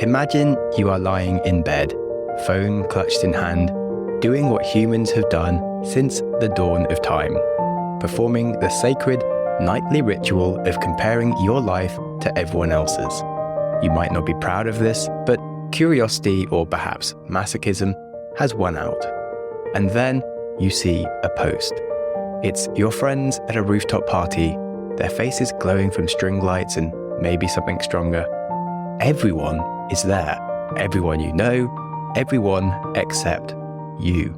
Imagine you are lying in bed, phone clutched in hand, doing what humans have done since the dawn of time, performing the sacred nightly ritual of comparing your life to everyone else's. You might not be proud of this, but curiosity or perhaps masochism has won out. And then you see a post. It's your friends at a rooftop party, their faces glowing from string lights and maybe something stronger. Everyone is there. Everyone you know, everyone except you.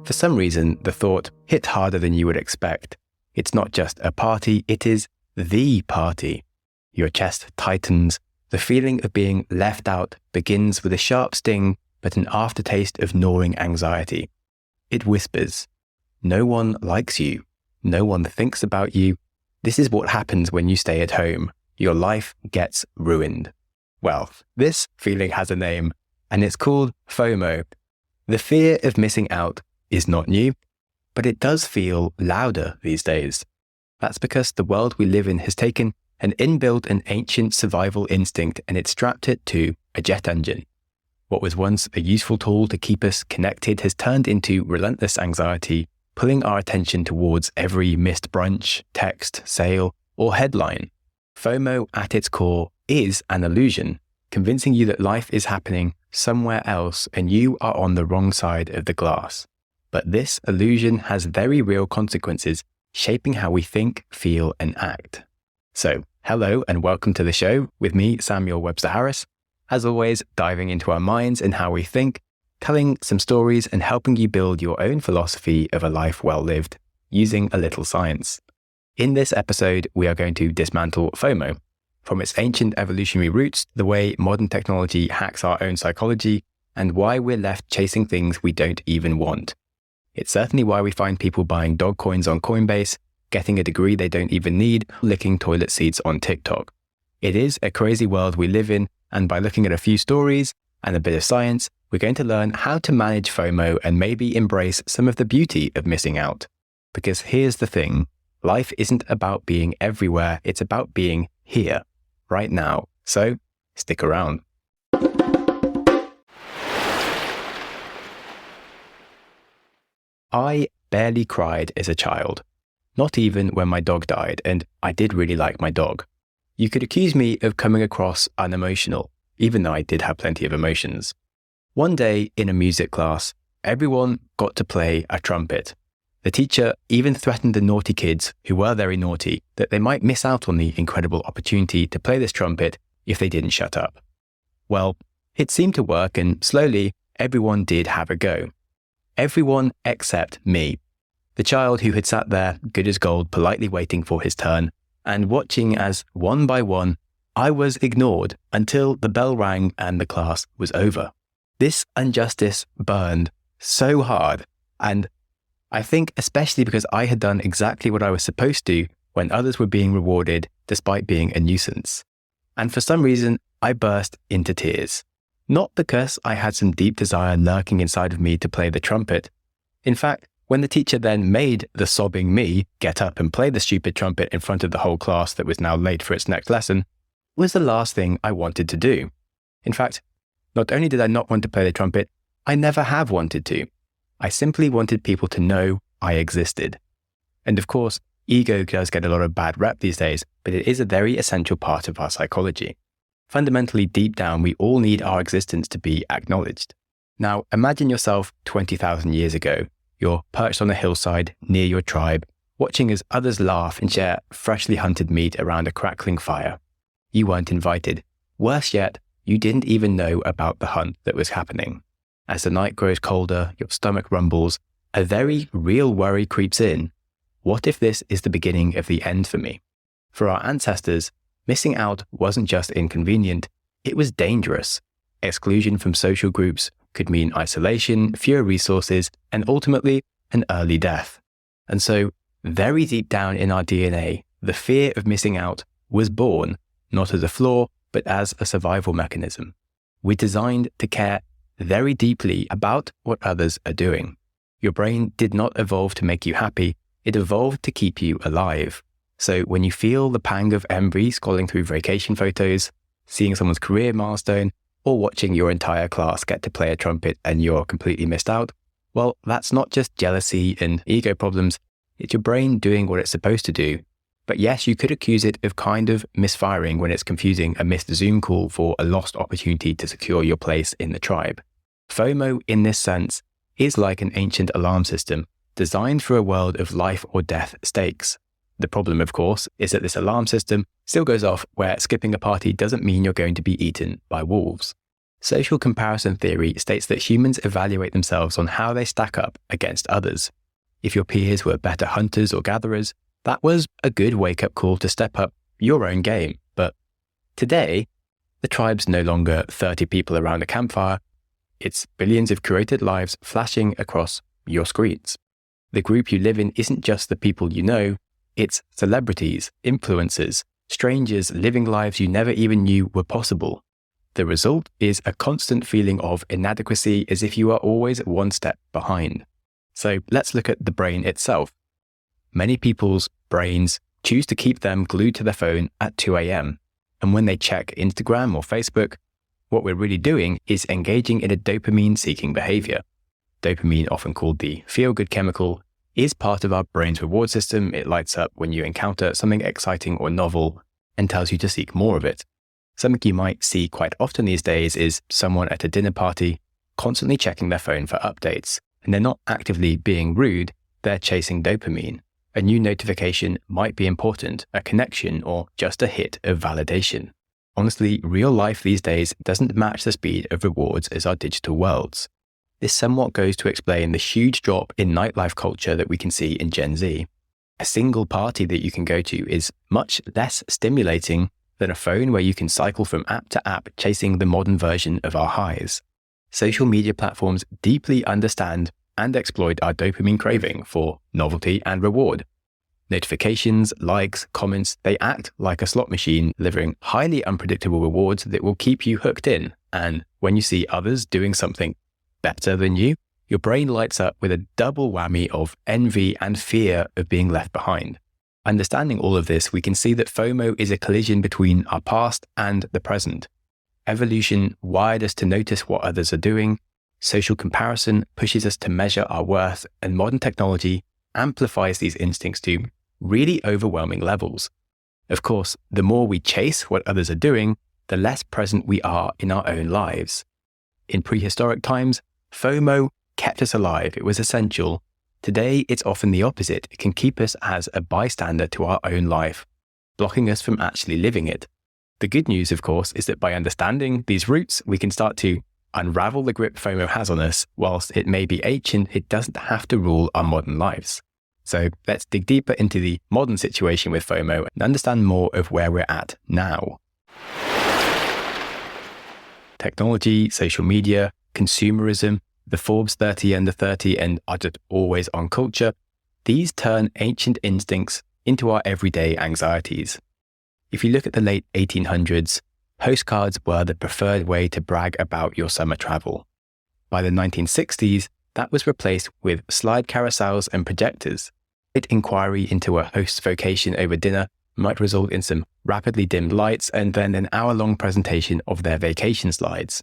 For some reason, the thought hit harder than you would expect. It's not just a party, it is the party. Your chest tightens. The feeling of being left out begins with a sharp sting, but an aftertaste of gnawing anxiety. It whispers, no one likes you. No one thinks about you. This is what happens when you stay at home. Your life gets ruined. Well, this feeling has a name, and it's called FOMO. The fear of missing out is not new, but it does feel louder these days. That's because the world we live in has taken an inbuilt and ancient survival instinct and it strapped it to a jet engine. What was once a useful tool to keep us connected has turned into relentless anxiety, pulling our attention towards every missed brunch, text, sale, or headline. FOMO at its core is an illusion, convincing you that life is happening somewhere else and you are on the wrong side of the glass. But this illusion has very real consequences, shaping how we think, feel, and act. So, hello and welcome to the show with me, Samuel Webster Harris. As always, diving into our minds and how we think, telling some stories and helping you build your own philosophy of a life well lived, using a little science. In this episode, we are going to dismantle FOMO, from its ancient evolutionary roots, the way modern technology hacks our own psychology, and why we're left chasing things we don't even want. It's certainly why we find people buying dog coins on Coinbase, getting a degree they don't even need, licking toilet seats on TikTok. It is a crazy world we live in, and by looking at a few stories and a bit of science, we're going to learn how to manage FOMO and maybe embrace some of the beauty of missing out. Because here's the thing, life isn't about being everywhere, it's about being here, right now. So, stick around. I barely cried as a child. Not even when my dog died, and I did really like my dog. You could accuse me of coming across unemotional, even though I did have plenty of emotions. One day in a music class, everyone got to play a trumpet. The teacher even threatened the naughty kids, who were very naughty, that they might miss out on the incredible opportunity to play this trumpet if they didn't shut up. Well, it seemed to work, and slowly everyone did have a go. Everyone except me. The child who had sat there, good as gold, politely waiting for his turn, and watching as, one by one, I was ignored until the bell rang and the class was over. This injustice burned so hard, and I think especially because I had done exactly what I was supposed to when others were being rewarded despite being a nuisance. And for some reason, I burst into tears. Not because I had some deep desire lurking inside of me to play the trumpet. In fact, when the teacher then made the sobbing me get up and play the stupid trumpet in front of the whole class that was now late for its next lesson, it was the last thing I wanted to do. In fact, not only did I not want to play the trumpet, I never have wanted to. I simply wanted people to know I existed. And of course, ego does get a lot of bad rep these days, but it is a very essential part of our psychology. Fundamentally, deep down, we all need our existence to be acknowledged. Now, imagine yourself 20,000 years ago. You're perched on a hillside near your tribe, watching as others laugh and share freshly hunted meat around a crackling fire. You weren't invited. Worse yet, you didn't even know about the hunt that was happening. As the night grows colder, your stomach rumbles, a very real worry creeps in. What if this is the beginning of the end for me? For our ancestors, missing out wasn't just inconvenient, it was dangerous. Exclusion from social groups could mean isolation, fewer resources, and ultimately an early death. And so, very deep down in our DNA, the fear of missing out was born, not as a flaw, but as a survival mechanism. We're designed to care very deeply about what others are doing. Your brain did not evolve to make you happy, it evolved to keep you alive. So when you feel the pang of envy scrolling through vacation photos, seeing someone's career milestone, or watching your entire class get to play a trumpet and you're completely missed out, well, that's not just jealousy and ego problems, it's your brain doing what it's supposed to do. But yes, you could accuse it of kind of misfiring when it's confusing a missed Zoom call for a lost opportunity to secure your place in the tribe. FOMO, in this sense, is like an ancient alarm system designed for a world of life or death stakes. The problem, of course, is that this alarm system still goes off where skipping a party doesn't mean you're going to be eaten by wolves. Social comparison theory states that humans evaluate themselves on how they stack up against others. If your peers were better hunters or gatherers, that was a good wake-up call to step up your own game. But today, the tribe's no longer 30 people around a campfire. It's billions of curated lives flashing across your screens. The group you live in isn't just the people you know, it's celebrities, influencers, strangers living lives you never even knew were possible. The result is a constant feeling of inadequacy, as if you are always one step behind. So let's look at the brain itself. Many people's brains choose to keep them glued to their phone at 2 a.m. And when they check Instagram or Facebook, what we're really doing is engaging in a dopamine-seeking behavior. Dopamine, often called the feel-good chemical, is part of our brain's reward system. It lights up when you encounter something exciting or novel and tells you to seek more of it. Something you might see quite often these days is someone at a dinner party constantly checking their phone for updates. And they're not actively being rude, they're chasing dopamine. A new notification might be important, a connection, or just a hit of validation. Honestly, real life these days doesn't match the speed of rewards as our digital worlds. This somewhat goes to explain the huge drop in nightlife culture that we can see in Gen Z. A single party that you can go to is much less stimulating than a phone where you can cycle from app to app chasing the modern version of our highs. Social media platforms deeply understand and exploit our dopamine craving for novelty and reward. Notifications, likes, comments, they act like a slot machine, delivering highly unpredictable rewards that will keep you hooked in. And when you see others doing something better than you, your brain lights up with a double whammy of envy and fear of being left behind. Understanding all of this, we can see that FOMO is a collision between our past and the present. Evolution wired us to notice what others are doing. Social comparison pushes us to measure our worth, and modern technology amplifies these instincts to really overwhelming levels. Of course, the more we chase what others are doing, the less present we are in our own lives. In prehistoric times, FOMO kept us alive. It was essential. Today, it's often the opposite. It can keep us as a bystander to our own life, blocking us from actually living it. The good news, of course, is that by understanding these roots, we can start to unravel the grip FOMO has on us. Whilst it may be ancient, it doesn't have to rule our modern lives. So let's dig deeper into the modern situation with FOMO and understand more of where we're at now. Technology, social media, consumerism, the Forbes 30 under 30 and are just always on culture, these turn ancient instincts into our everyday anxieties. If you look at the late 1800s, postcards were the preferred way to brag about your summer travel. By the 1960s, that was replaced with slide carousels and projectors. Inquiry into a host's vocation over dinner might result in some rapidly dimmed lights and then an hour-long presentation of their vacation slides.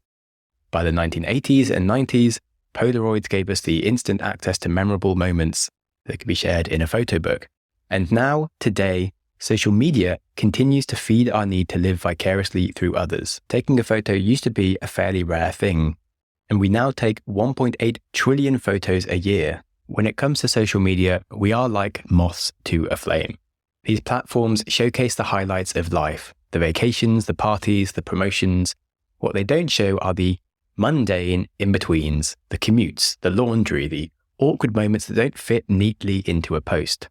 By the 1980s and 90s, Polaroids gave us the instant access to memorable moments that could be shared in a photo book. And now, today, social media continues to feed our need to live vicariously through others. Taking a photo used to be a fairly rare thing, and we now take 1.8 trillion photos a year. When it comes to social media, we are like moths to a flame. These platforms showcase the highlights of life, the vacations, the parties, the promotions. What they don't show are the mundane in-betweens, the commutes, the laundry, the awkward moments that don't fit neatly into a post.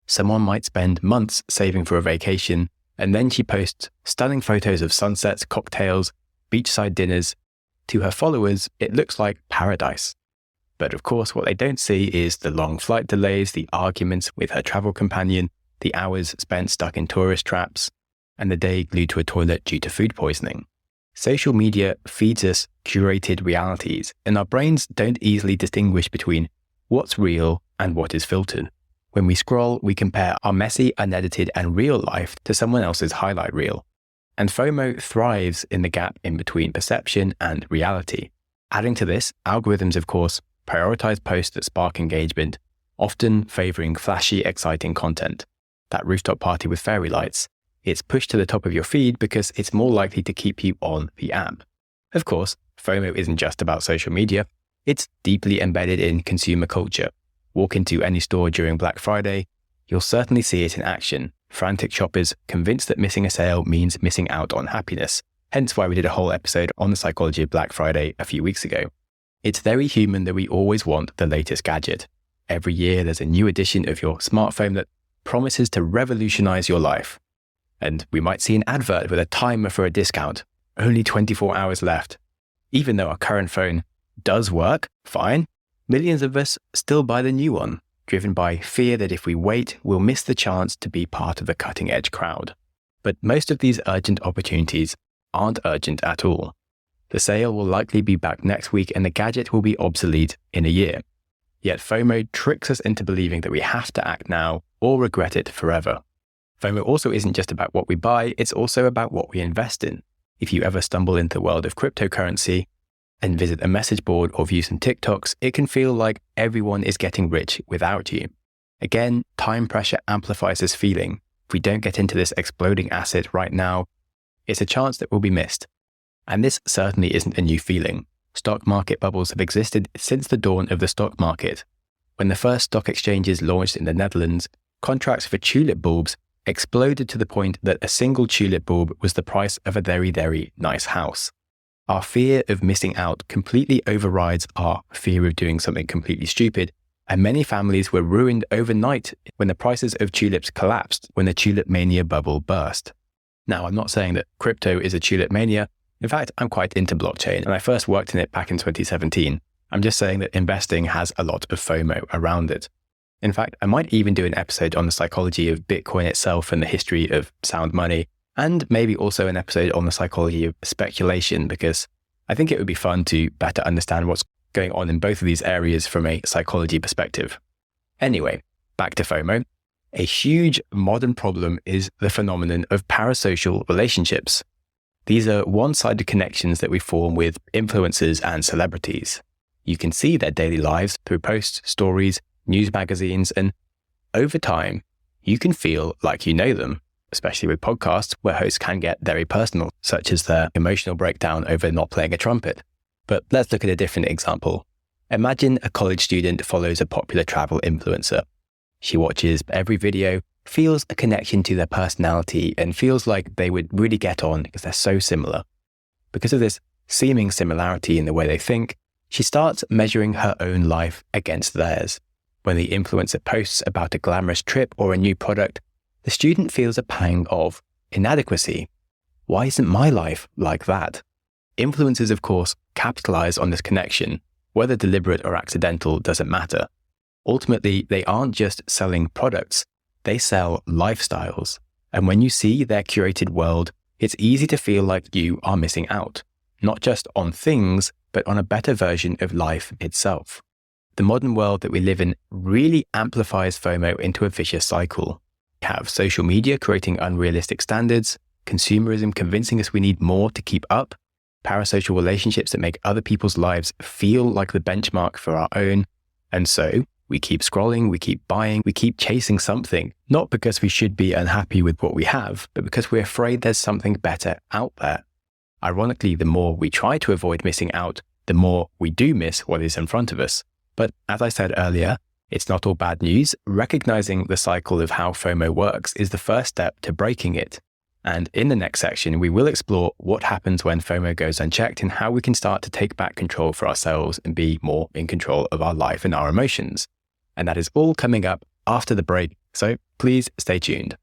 Someone might spend months saving for a vacation, and then she posts stunning photos of sunsets, cocktails, beachside dinners. To her followers, it looks like paradise. But of course, what they don't see is the long flight delays, the arguments with her travel companion, the hours spent stuck in tourist traps, and the day glued to a toilet due to food poisoning. Social media feeds us curated realities, and our brains don't easily distinguish between what's real and what is filtered. When we scroll, we compare our messy, unedited, and real life to someone else's highlight reel. And FOMO thrives in the gap in between perception and reality. Adding to this, algorithms, of course, prioritize posts that spark engagement, often favoring flashy, exciting content. That rooftop party with fairy lights. It's pushed to the top of your feed because it's more likely to keep you on the app. Of course, FOMO isn't just about social media. It's deeply embedded in consumer culture. Walk into any store during Black Friday, you'll certainly see it in action. Frantic shoppers convinced that missing a sale means missing out on happiness. Hence why we did a whole episode on the psychology of Black Friday a few weeks ago. It's very human that we always want the latest gadget. Every year there's a new edition of your smartphone that promises to revolutionize your life. And we might see an advert with a timer for a discount. Only 24 hours left. Even though our current phone does work fine, millions of us still buy the new one, driven by fear that if we wait, we'll miss the chance to be part of the cutting-edge crowd. But most of these urgent opportunities aren't urgent at all. The sale will likely be back next week and the gadget will be obsolete in a year. Yet FOMO tricks us into believing that we have to act now or regret it forever. FOMO also isn't just about what we buy, it's also about what we invest in. If you ever stumble into the world of cryptocurrency and visit a message board or view some TikToks, it can feel like everyone is getting rich without you. Again, time pressure amplifies this feeling. If we don't get into this exploding asset right now, it's a chance that will be missed. And this certainly isn't a new feeling. Stock market bubbles have existed since the dawn of the stock market. When the first stock exchanges launched in the Netherlands, contracts for tulip bulbs exploded to the point that a single tulip bulb was the price of a very, very nice house. Our fear of missing out completely overrides our fear of doing something completely stupid, and many families were ruined overnight when the prices of tulips collapsed when the tulip mania bubble burst. Now, I'm not saying that crypto is a tulip mania. In fact, I'm quite into blockchain, and I first worked in it back in 2017. I'm just saying that investing has a lot of FOMO around it. In fact, I might even do an episode on the psychology of Bitcoin itself and the history of sound money, and maybe also an episode on the psychology of speculation, because I think it would be fun to better understand what's going on in both of these areas from a psychology perspective. Anyway, back to FOMO. A huge modern problem is the phenomenon of parasocial relationships. These are one-sided connections that we form with influencers and celebrities. You can see their daily lives through posts, stories, news magazines, and over time, you can feel like you know them, especially with podcasts where hosts can get very personal, such as their emotional breakdown over not playing a trumpet. But let's look at a different example. Imagine a college student follows a popular travel influencer. She watches every video, feels a connection to their personality, and feels like they would really get on because they're so similar. Because of this seeming similarity in the way they think, she starts measuring her own life against theirs. When the influencer posts about a glamorous trip or a new product, the student feels a pang of inadequacy. Why isn't my life like that? Influencers, of course, capitalize on this connection. Whether deliberate or accidental doesn't matter. Ultimately, they aren't just selling products, they sell lifestyles. And when you see their curated world, it's easy to feel like you are missing out, not just on things, but on a better version of life itself. The modern world that we live in really amplifies FOMO into a vicious cycle. We have social media creating unrealistic standards, consumerism convincing us we need more to keep up, parasocial relationships that make other people's lives feel like the benchmark for our own. And so we keep scrolling, we keep buying, we keep chasing something, not because we should be unhappy with what we have, but because we're afraid there's something better out there. Ironically, the more we try to avoid missing out, the more we do miss what is in front of us. But as I said earlier, it's not all bad news. Recognizing the cycle of how FOMO works is the first step to breaking it. And in the next section, we will explore what happens when FOMO goes unchecked and how we can start to take back control for ourselves and be more in control of our life and our emotions. And that is all coming up after the break, so please stay tuned.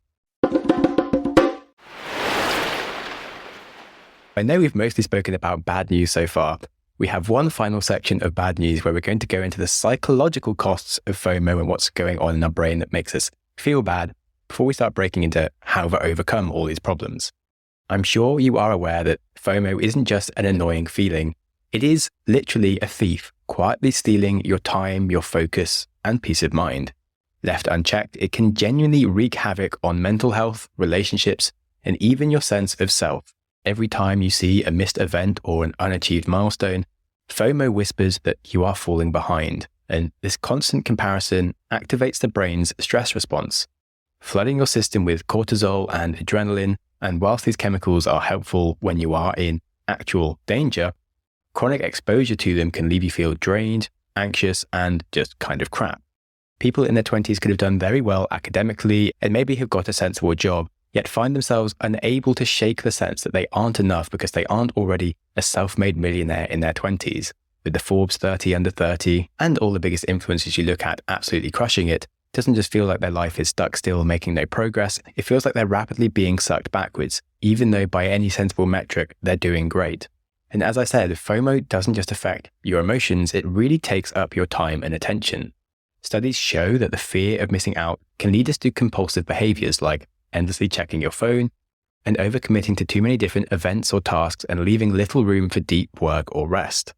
I know we've mostly spoken about bad news so far. We have one final section of bad news where we're going to go into the psychological costs of FOMO and what's going on in our brain that makes us feel bad before we start breaking into how to overcome all these problems. I'm sure you are aware that FOMO isn't just an annoying feeling. It is literally a thief, quietly stealing your time, your focus, and peace of mind. Left unchecked, it can genuinely wreak havoc on mental health, relationships, and even your sense of self. Every time you see a missed event or an unachieved milestone, FOMO whispers that you are falling behind, and this constant comparison activates the brain's stress response, flooding your system with cortisol and adrenaline. And whilst these chemicals are helpful when you are in actual danger, chronic exposure to them can leave you feel drained, anxious, and just kind of crap. People in their 20s could have done very well academically and maybe have got a sensible job, yet find themselves unable to shake the sense that they aren't enough because they aren't already a self-made millionaire in their 20s. With the Forbes 30 under 30 and all the biggest influencers you look at absolutely crushing it, doesn't just feel like their life is stuck still making no progress. It feels like they're rapidly being sucked backwards, even though by any sensible metric, they're doing great. And as I said, FOMO doesn't just affect your emotions, it really takes up your time and attention. Studies show that the fear of missing out can lead us to compulsive behaviors like endlessly checking your phone and overcommitting to too many different events or tasks and leaving little room for deep work or rest.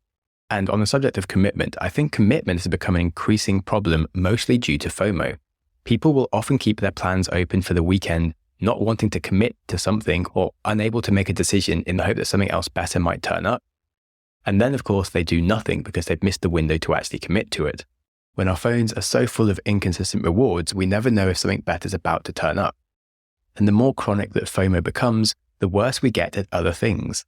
And on the subject of commitment, I think commitment has become an increasing problem, mostly due to FOMO. People will often keep their plans open for the weekend, not wanting to commit to something or unable to make a decision in the hope that something else better might turn up. And then, of course, they do nothing because they've missed the window to actually commit to it. When our phones are so full of inconsistent rewards, we never know if something better is about to turn up. And the more chronic that FOMO becomes, the worse we get at other things.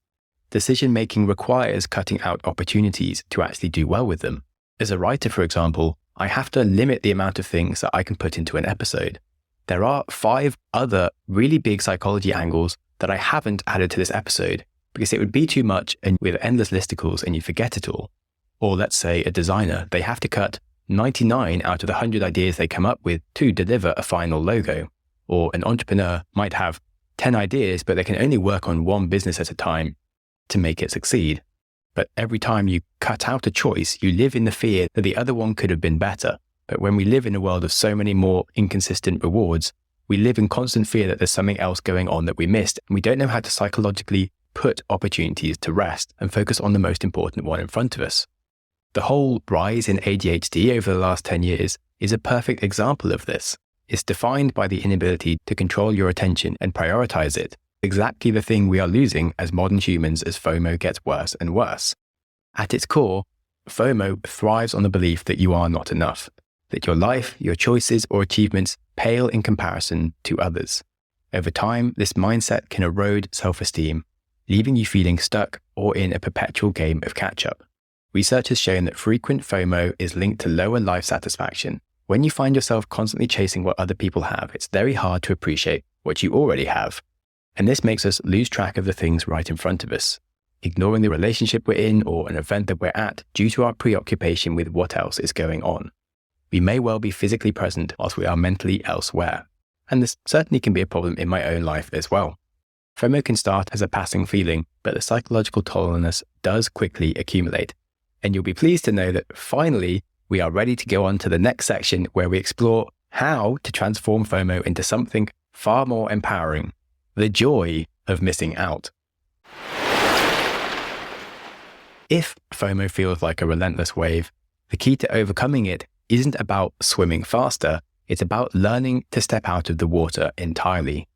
Decision-making requires cutting out opportunities to actually do well with them. As a writer, for example, I have to limit the amount of things that I can put into an episode. There are 5 other really big psychology angles that I haven't added to this episode because it would be too much and with endless listicles and you forget it all. Or let's say a designer, they have to cut 99 out of the 100 ideas they come up with to deliver a final logo. Or an entrepreneur might have 10 ideas, but they can only work on one business at a time to make it succeed. But every time you cut out a choice, you live in the fear that the other one could have been better. But when we live in a world of so many more inconsistent rewards, we live in constant fear that there's something else going on that we missed, and we don't know how to psychologically put opportunities to rest and focus on the most important one in front of us. The whole rise in ADHD over the last 10 years is a perfect example of this. It's defined by the inability to control your attention and prioritize it. Exactly the thing we are losing as modern humans as FOMO gets worse and worse. At its core, FOMO thrives on the belief that you are not enough, that your life, your choices or achievements pale in comparison to others. Over time, this mindset can erode self-esteem, leaving you feeling stuck or in a perpetual game of catch-up. Research has shown that frequent FOMO is linked to lower life satisfaction. When you find yourself constantly chasing what other people have, it's very hard to appreciate what you already have. And this makes us lose track of the things right in front of us, ignoring the relationship we're in or an event that we're at due to our preoccupation with what else is going on. We may well be physically present whilst we are mentally elsewhere. And this certainly can be a problem in my own life as well. FOMO can start as a passing feeling, but the psychological toll does quickly accumulate. And you'll be pleased to know that finally, we are ready to go on to the next section where we explore how to transform FOMO into something far more empowering, the joy of missing out. If FOMO feels like a relentless wave, the key to overcoming it isn't about swimming faster, it's about learning to step out of the water entirely.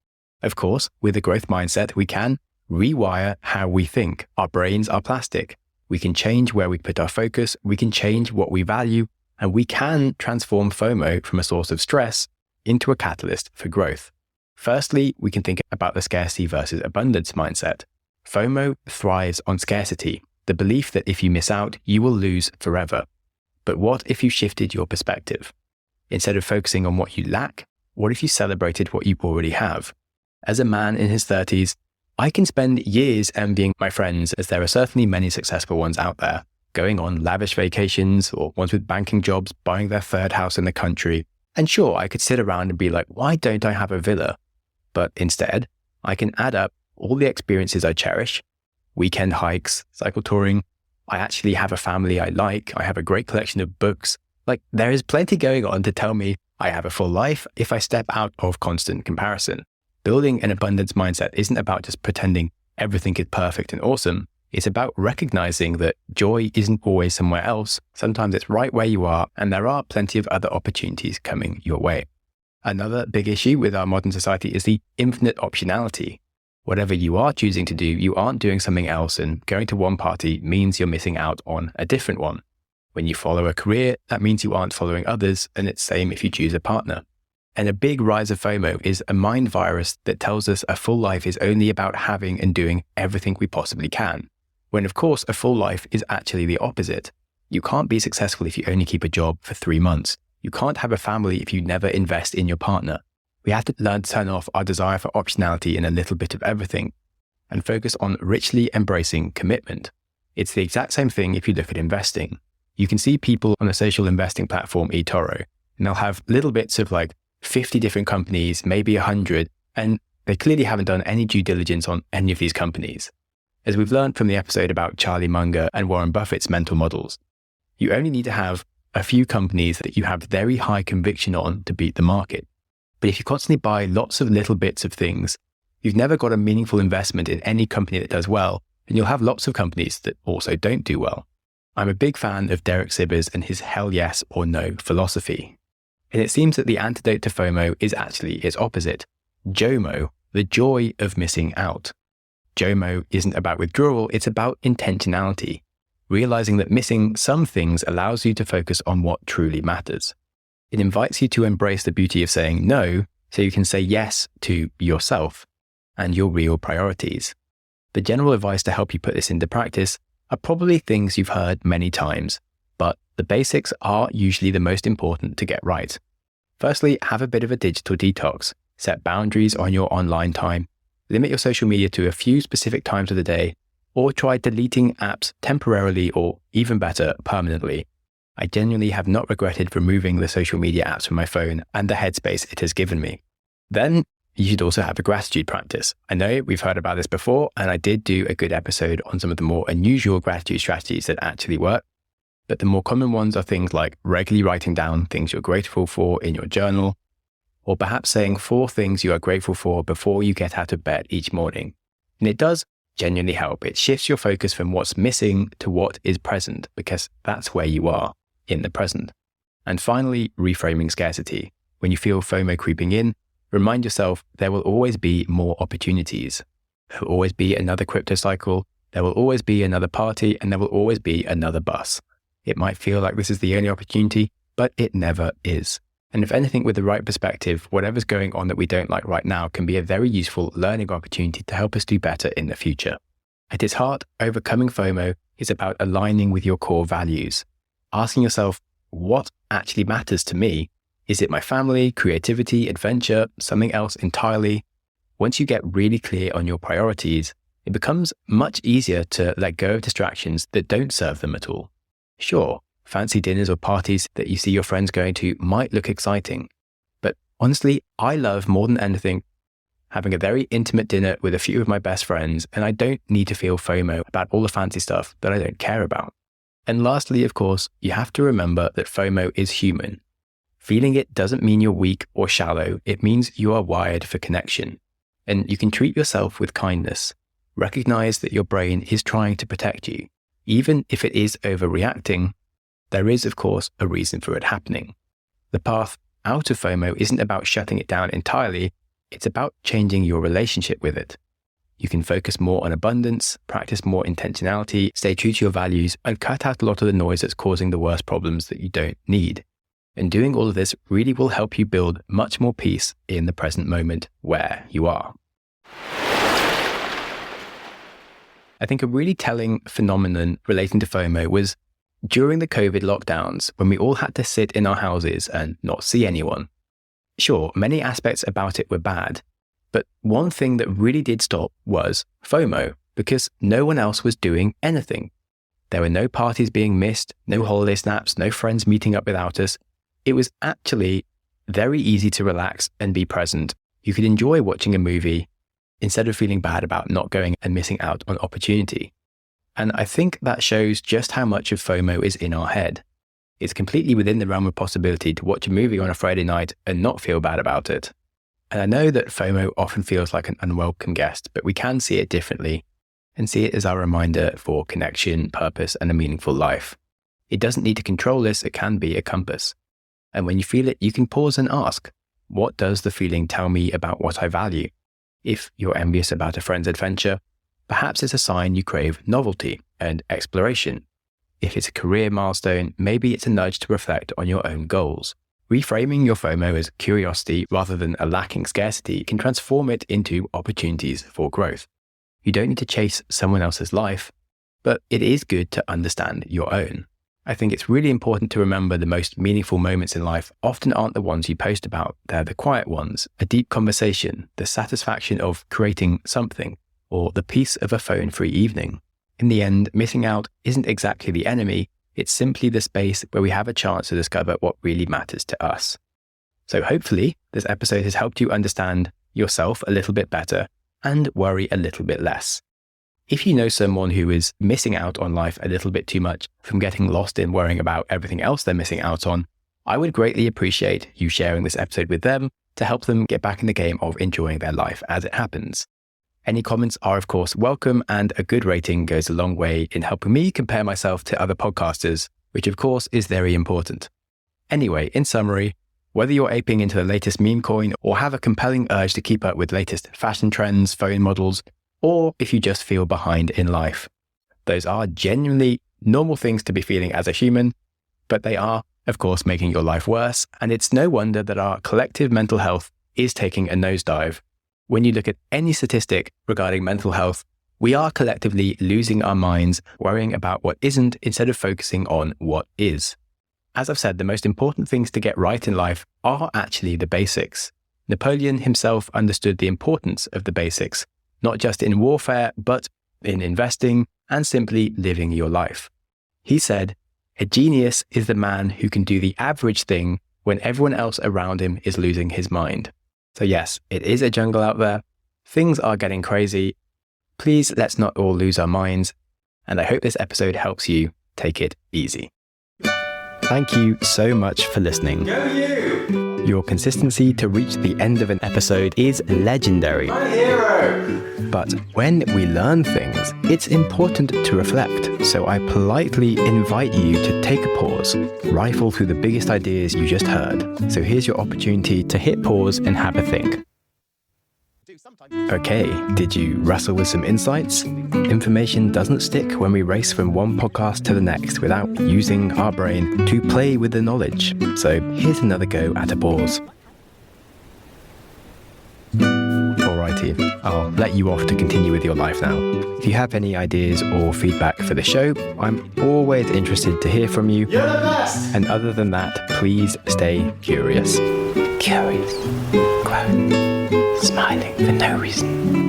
Of course, with a growth mindset, we can rewire how we think. Our brains are plastic. We can change where we put our focus, we can change what we value, and we can transform FOMO from a source of stress into a catalyst for growth. Firstly, we can think about the scarcity versus abundance mindset. FOMO thrives on scarcity, the belief that if you miss out, you will lose forever. But what if you shifted your perspective? Instead of focusing on what you lack, what if you celebrated what you already have? As a man in his 30s, I can spend years envying my friends, as there are certainly many successful ones out there, going on lavish vacations or ones with banking jobs, buying their 3rd house in the country. And sure, I could sit around and be like, why don't I have a villa? But instead, I can add up all the experiences I cherish, weekend hikes, cycle touring. I actually have a family I like. I have a great collection of books. Like, there is plenty going on to tell me I have a full life if I step out of constant comparison. Building an abundance mindset isn't about just pretending everything is perfect and awesome. It's about recognizing that joy isn't always somewhere else. Sometimes it's right where you are, and there are plenty of other opportunities coming your way. Another big issue with our modern society is the infinite optionality. Whatever you are choosing to do, you aren't doing something else, and going to one party means you're missing out on a different one. When you follow a career, that means you aren't following others, and it's the same if you choose a partner. And a big rise of FOMO is a mind virus that tells us a full life is only about having and doing everything we possibly can, when of course a full life is actually the opposite. You can't be successful if you only keep a job for 3 months. You can't have a family if you never invest in your partner. We have to learn to turn off our desire for optionality and a little bit of everything, and focus on richly embracing commitment. It's the exact same thing if you look at investing. You can see people on the social investing platform eToro, and they'll have little bits of like 50 different companies, maybe 100, and they clearly haven't done any due diligence on any of these companies. As we've learned from the episode about Charlie Munger and Warren Buffett's mental models, you only need to have a few companies that you have very high conviction on to beat the market. But if you constantly buy lots of little bits of things, you've never got a meaningful investment in any company that does well, and you'll have lots of companies that also don't do well. I'm a big fan of Derek Sivers and his hell yes or no philosophy. And it seems that the antidote to FOMO is actually its opposite, JOMO, the joy of missing out. JOMO isn't about withdrawal, it's about intentionality. Realizing that missing some things allows you to focus on what truly matters. It invites you to embrace the beauty of saying no, so you can say yes to yourself and your real priorities. The general advice to help you put this into practice are probably things you've heard many times, but the basics are usually the most important to get right. Firstly, have a bit of a digital detox. Set boundaries on your online time. Limit your social media to a few specific times of the day, or try deleting apps temporarily or, even better, permanently. I genuinely have not regretted removing the social media apps from my phone and the headspace it has given me. Then, you should also have a gratitude practice. I know we've heard about this before, and I did do a good episode on some of the more unusual gratitude strategies that actually work. But the more common ones are things like regularly writing down things you're grateful for in your journal, or perhaps saying 4 things you are grateful for before you get out of bed each morning. And it does genuinely help. It shifts your focus from what's missing to what is present, because that's where you are, in the present. And finally, reframing scarcity. When you feel FOMO creeping in, remind yourself there will always be more opportunities. There will always be another crypto cycle, there will always be another party, and there will always be another bus. It might feel like this is the only opportunity, but it never is. And if anything, with the right perspective, whatever's going on that we don't like right now can be a very useful learning opportunity to help us do better in the future. At its heart, overcoming FOMO is about aligning with your core values. Asking yourself, what actually matters to me? Is it my family, creativity, adventure, something else entirely? Once you get really clear on your priorities, it becomes much easier to let go of distractions that don't serve them at all. Sure, fancy dinners or parties that you see your friends going to might look exciting. But honestly, I love more than anything having a very intimate dinner with a few of my best friends, and I don't need to feel FOMO about all the fancy stuff that I don't care about. And lastly, of course, you have to remember that FOMO is human. Feeling it doesn't mean you're weak or shallow, it means you are wired for connection. And you can treat yourself with kindness. Recognize that your brain is trying to protect you. Even if it is overreacting, there is, of course, a reason for it happening. The path out of FOMO isn't about shutting it down entirely, it's about changing your relationship with it. You can focus more on abundance, practice more intentionality, stay true to your values, and cut out a lot of the noise that's causing the worst problems that you don't need. And doing all of this really will help you build much more peace in the present moment where you are. I think a really telling phenomenon relating to FOMO was during the COVID lockdowns, when we all had to sit in our houses and not see anyone. Sure, many aspects about it were bad, but one thing that really did stop was FOMO, because no one else was doing anything. There were no parties being missed, no holiday snaps, no friends meeting up without us. It was actually very easy to relax and be present. You could enjoy watching a movie instead of feeling bad about not going and missing out on opportunity. And I think that shows just how much of FOMO is in our head. It's completely within the realm of possibility to watch a movie on a Friday night and not feel bad about it. And I know that FOMO often feels like an unwelcome guest, but we can see it differently and see it as our reminder for connection, purpose, and a meaningful life. It doesn't need to control us, it can be a compass. And when you feel it, you can pause and ask, what does the feeling tell me about what I value? If you're envious about a friend's adventure, perhaps it's a sign you crave novelty and exploration. If it's a career milestone, maybe it's a nudge to reflect on your own goals. Reframing your FOMO as curiosity rather than a lacking scarcity can transform it into opportunities for growth. You don't need to chase someone else's life, but it is good to understand your own. I think it's really important to remember the most meaningful moments in life often aren't the ones you post about. They're the quiet ones, a deep conversation, the satisfaction of creating something, or the peace of a phone-free evening. In the end, missing out isn't exactly the enemy, it's simply the space where we have a chance to discover what really matters to us. So hopefully, this episode has helped you understand yourself a little bit better and worry a little bit less. If you know someone who is missing out on life a little bit too much from getting lost in worrying about everything else they're missing out on, I would greatly appreciate you sharing this episode with them to help them get back in the game of enjoying their life as it happens. Any comments are, of course, welcome, and a good rating goes a long way in helping me compare myself to other podcasters, which of course is very important. Anyway, in summary, whether you're aping into the latest meme coin or have a compelling urge to keep up with latest fashion trends, phone models, or if you just feel behind in life, those are genuinely normal things to be feeling as a human, but they are, of course, making your life worse, and it's no wonder that our collective mental health is taking a nosedive. When you look at any statistic regarding mental health, we are collectively losing our minds, worrying about what isn't instead of focusing on what is. As I've said, the most important things to get right in life are actually the basics. Napoleon himself understood the importance of the basics, not just in warfare, but in investing and simply living your life. He said, "A genius is the man who can do the average thing when everyone else around him is losing his mind." So yes, it is a jungle out there. Things are getting crazy. Please let's not all lose our minds. And I hope this episode helps you take it easy. Thank you so much for listening. Go you! Your consistency to reach the end of an episode is legendary. My hero! But when we learn things, it's important to reflect. So I politely invite you to take a pause, rifle through the biggest ideas you just heard. So here's your opportunity to hit pause and have a think. Okay, did you wrestle with some insights? Information doesn't stick when we race from one podcast to the next without using our brain to play with the knowledge. So here's another go at a pause. Alrighty, I'll let you off to continue with your life now. If you have any ideas or feedback for the show, I'm always interested to hear from you. You're the best! And other than that, please stay curious. Curious. Quote. Smiling for no reason.